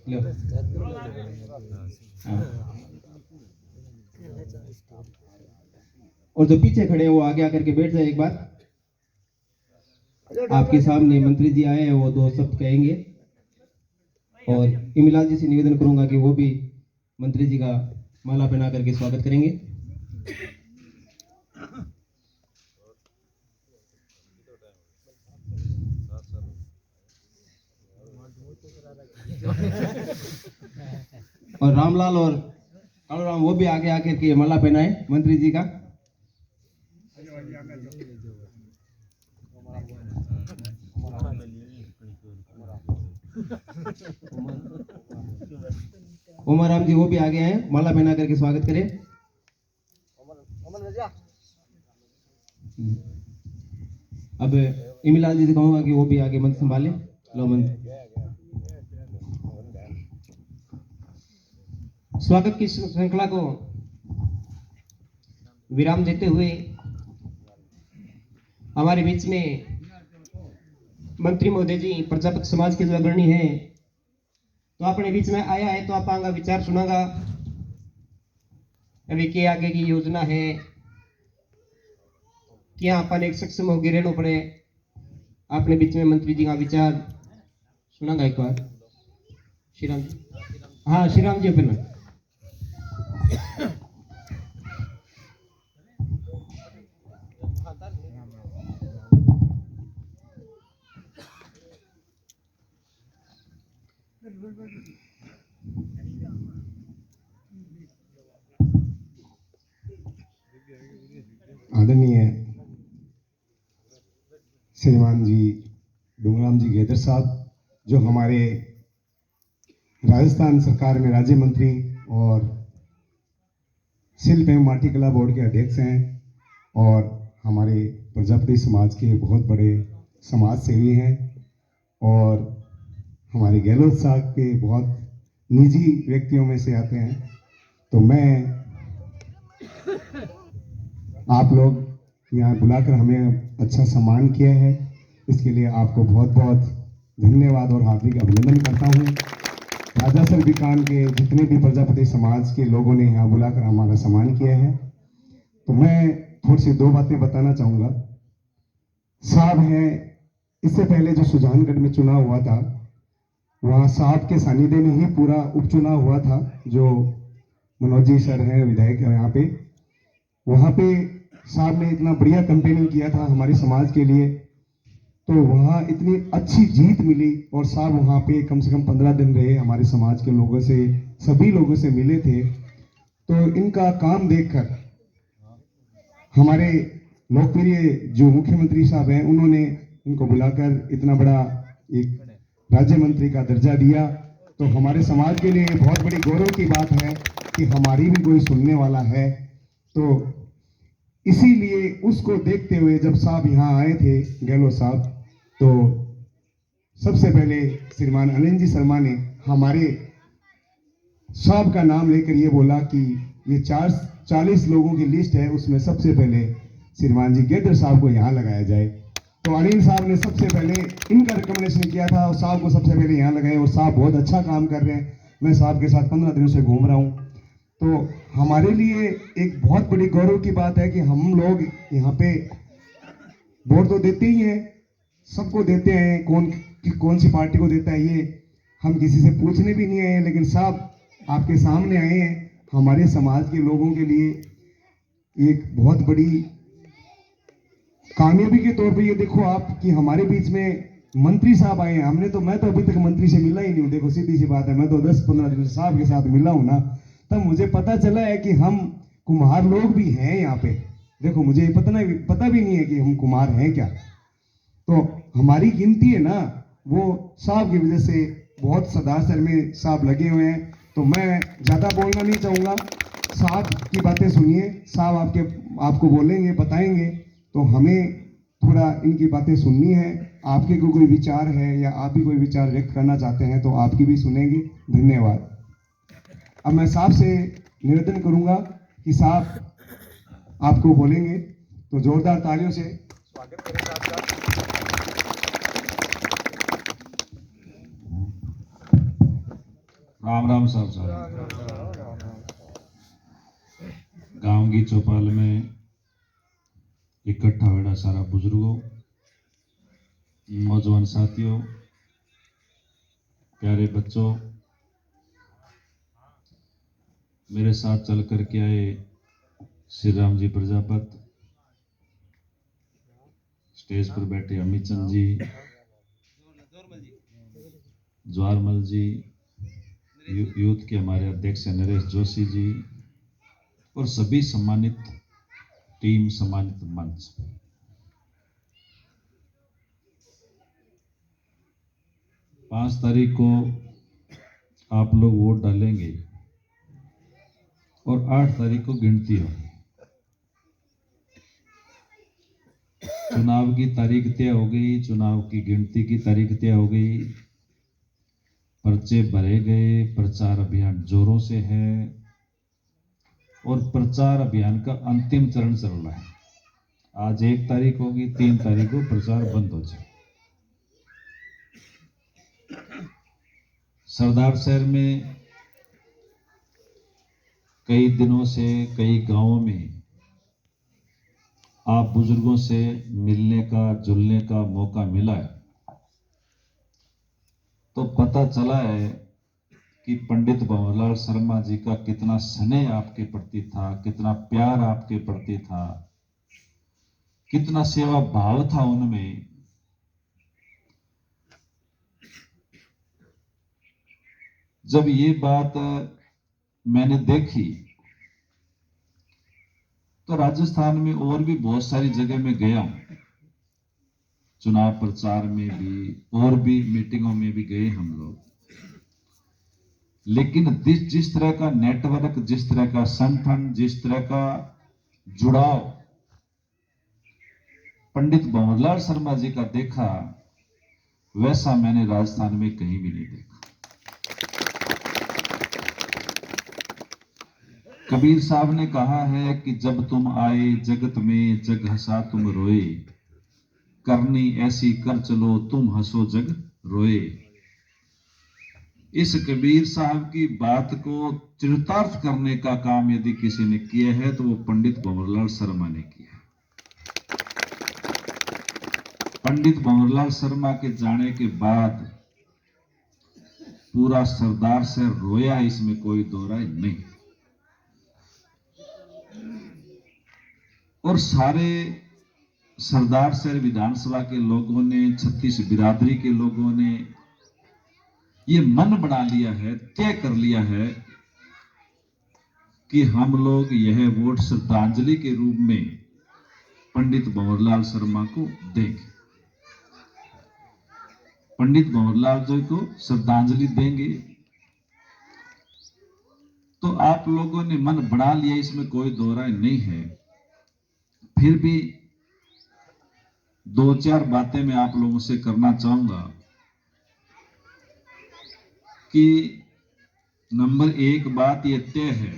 लो। हाँ। और जो पीछे खड़े हैं वो आगे आकर के बैठ जाए एक बार। आपके सामने मंत्री जी आए हैं, वो दो शब्द कहेंगे और इमलाल जी से निवेदन करूंगा कि वो भी मंत्री जी का माला पहना करके स्वागत करेंगे। और रामलाल और कालूराम वो भी आगे आकर के माला पहनाए मंत्री जी का। उमर राम जी वो भी आगे हैं, माला पहना करके स्वागत करें। अब इमलाल जी से कहूंगा कि वो भी आगे मंच संभाले। लो मंच। स्वागत की श्रृंखला को विराम देते हुए हमारे बीच में मंत्री महोदय जी प्रजापति समाज के जो अग्रणी हैं, तो अपने बीच में आया है तो आप आगा विचार सुनागा। अभी के आगे की योजना है क्या अपन एक सक्षम होगी रहना पड़े। अपने बीच में मंत्री जी का विचार सुनागा एक बार। श्रीराम जी, हाँ श्रीराम जी अपना। आदरणीय श्रीमान जी डूंगराम जी गेदर साहब, जो हमारे राजस्थान सरकार में राज्य मंत्री और शिल्प एवं माटी कला बोर्ड के अध्यक्ष हैं और हमारे प्रजापति समाज के बहुत बड़े समाज सेवी हैं और हमारे गहलोत साहब के बहुत निजी व्यक्तियों में से आते हैं। तो मैं आप लोग यहाँ बुलाकर हमें अच्छा सम्मान किया है, इसके लिए आपको बहुत बहुत धन्यवाद और हार्दिक अभिनंदन करता हूँ। राजा सर विकान के जितने भी प्रजापति समाज के लोगों ने यहाँ बुलाकर हमारा सम्मान किया है। तो मैं थोड़ी सी दो बातें बताना चाहूँगा। साहब हैं, इससे पहले जो सुजानगढ़ में चुनाव हुआ था, वहाँ साहब के सानिध्य में ही पूरा उपचुनाव हुआ था। जो मनोज जी सर हैं विधायक है यहाँ पे, वहाँ पे साहब ने इतना बढ़िया कैंपेनिंग किया था हमारे समाज के लिए, तो वहाँ इतनी अच्छी जीत मिली और साहब वहाँ पे कम से कम 15 दिन रहे, हमारे समाज के लोगों से सभी लोगों से मिले थे। तो इनका काम देखकर हमारे लोकप्रिय जो मुख्यमंत्री साहब हैं, उन्होंने इनको बुलाकर इतना बड़ा एक राज्य मंत्री का दर्जा दिया। तो हमारे समाज के लिए बहुत बड़ी गौरव की बात है कि हमारी भी कोई सुनने वाला है। तो इसीलिए उसको देखते हुए जब साहब यहाँ आए थे गहलोत साहब, तो सबसे पहले श्रीमान अनिल जी शर्मा ने हमारे साहब का नाम लेकर ये बोला कि ये 40 लोगों की लिस्ट है, उसमें सबसे पहले श्रीमान जी गेदर साहब को यहाँ लगाया जाए। तो अनिल साहब ने सबसे पहले इनका रिकमेंडेशन किया था और साहब को सबसे पहले यहाँ लगाए और साहब बहुत अच्छा काम कर रहे हैं। मैं साहब के साथ 15 दिनों से घूम रहा हूँ। तो हमारे लिए एक बहुत बड़ी गौरव की बात है कि हम लोग यहाँ पे वोट तो देते ही हैं, सबको देते हैं, कौन सी पार्टी को देता है ये हम किसी से पूछने भी नहीं आए, लेकिन साहब आपके सामने आए हैं हमारे समाज के लोगों के लिए एक बहुत बड़ी कामयाबी के तौर पे। ये देखो आप कि हमारे बीच में मंत्री साहब आए हैं। मैं तो अभी तक मंत्री से मिला ही नहीं हूँ। देखो सीधी सी बात है, मैं तो 10-15 दिन साहब के साथ मिला हूँ ना, तब मुझे पता चला है कि हम कुम्हार लोग भी हैं यहाँ पे। देखो मुझे पता भी नहीं है कि हम कुम्हार हैं क्या। तो हमारी गिनती है ना, वो साहब की वजह से बहुत सदासर में साहब लगे हुए हैं। तो मैं ज़्यादा बोलना नहीं चाहूँगा, साहब की बातें सुनिए। साहब आपको बोलेंगे, बताएंगे, तो हमें थोड़ा इनकी बातें सुननी है। आपके कोई विचार है या आप भी कोई विचार व्यक्त करना चाहते हैं तो आपकी भी सुनेंगे। धन्यवाद। अब मैं साहब से निवेदन करूंगा कि साहब आपको बोलेंगे, तो जोरदार तालियों से स्वागत करें साहब का। राम राम साहब गांव की चौपाल में इकट्ठा हुआ सारा बुजुर्गों, नौजवान साथियों, प्यारे बच्चों, मेरे साथ चल कर के आए श्री राम जी प्रजापत, स्टेज पर बैठे अमित चंद जी, ज्वारमल जी, यूथ के हमारे अध्यक्ष नरेश जोशी जी और सभी सम्मानित टीम, सम्मानित मंच। पांच तारीख को आप लोग वोट डालेंगे और 8 तारीख को गिनती होगी। चुनाव की तारीख तय हो गई, चुनाव की गिनती की तारीख तय हो गई, पर्चे भरे गए, प्रचार अभियान जोरों से है और प्रचार अभियान का अंतिम चरण चल रहा है। आज 1 तारीख होगी, 3 तारीख को प्रचार बंद हो जाए। सरदार शहर में कई दिनों से कई गांवों में आप बुजुर्गों से मिलने का, जुलने का मौका मिला है, तो पता चला है कि पंडित भंवरलाल शर्मा जी का कितना स्नेह आपके प्रति था, कितना प्यार आपके प्रति था, कितना सेवा भाव था उनमें। जब ये बात मैंने देखी तो राजस्थान में और भी बहुत सारी जगह में गया हूं, चुनाव प्रचार में भी और भी मीटिंगों में भी गए हम लोग, लेकिन जिस तरह का नेटवर्क, जिस तरह का संगठन, जिस तरह का जुड़ाव पंडित भंवरलाल शर्मा जी का देखा, वैसा मैंने राजस्थान में कहीं भी नहीं देखा। कबीर साहब ने कहा है कि जब तुम आए जगत में जग हंसा तुम रोए, करनी ऐसी कर चलो तुम हंसो जग रोए। इस कबीर साहब की बात को चरितार्थ करने का काम यदि किसी ने किया है तो वो पंडित भंवरलाल शर्मा ने किया है। पंडित भंवरलाल शर्मा के जाने के बाद पूरा सरदार से रोया, इसमें कोई दो राय नहीं। और सारे सरदार शहर विधानसभा के लोगों ने, 36 बिरादरी के लोगों ने ये मन बना लिया है, तय कर लिया है कि हम लोग यह वोट श्रद्धांजलि के रूप में पंडित भंवरलाल शर्मा को देंगे। पंडित भंवरलाल जी को श्रद्धांजलि देंगे। तो आप लोगों ने मन बना लिया, इसमें कोई दो राय नहीं है। फिर भी 2-4 बातें मैं आप लोगों से करना चाहूंगा कि नंबर 1 बात यह तय है